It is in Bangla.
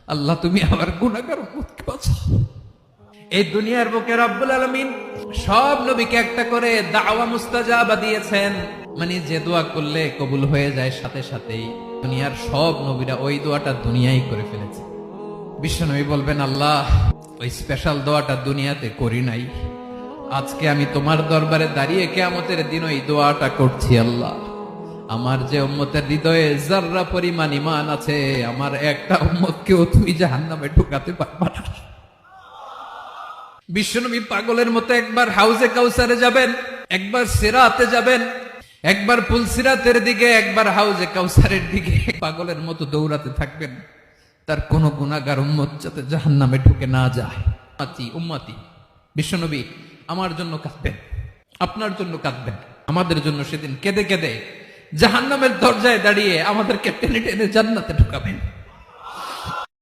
আল্লাহ তুমি আমার গুনাহগার উম্মতকে বাঁচাও। এই দুনিয়ার বুকে রব্বুল আলামিন সব নবীকে একটা করে দাওয়া মুস্তাজাবা দিয়েছেন, মানে যে দোয়া করলে কবুল হয়ে যায় সাথে সাথেই। দুনিয়ার সব নবীরা ওই দোয়াটা দুনিয়ায় করে ফেলেছে। বিশ্বনবী বলবেন, আল্লাহ ওই স্পেশাল দোয়াটা দুনিয়াতে করি নাই, আজকে আমি তোমার দরবারে দাঁড়িয়ে কিয়ামতের দিন ওই দোয়াটা করছি। আল্লাহ আমার যে উম্মতের হৃদয়ে যাররা পরিমাণ ঈমান আছে, আমার একটা উম্মতকেও তুমি জাহান্নামে ঢুকাতে পারবা না। বিশ্বনবী পাগলের মতো একবার হাউজে কাউসারে যাবেন, একবার সিরাতে যাবেন, একবার পুলসিরাতের দিকে, একবার হাউজে কাউসারের দিকে পাগলের মতো দৌড়াতে থাকবেন, তার কোন গুনাহগার উম্মত যাতে জাহান্নামে ঢুকে না যায়। উম্মতি বিশ্বনবী আমার জন্য কাঁদবেন, আপনার জন্য কাঁদবেন, আমাদের জন্য সেদিন কেঁদে কেঁদে জাহান্নামের দরজায় দাঁড়িয়ে আমাদেরকে টেনে টেনে জান্নাতে ঢুকাবেন।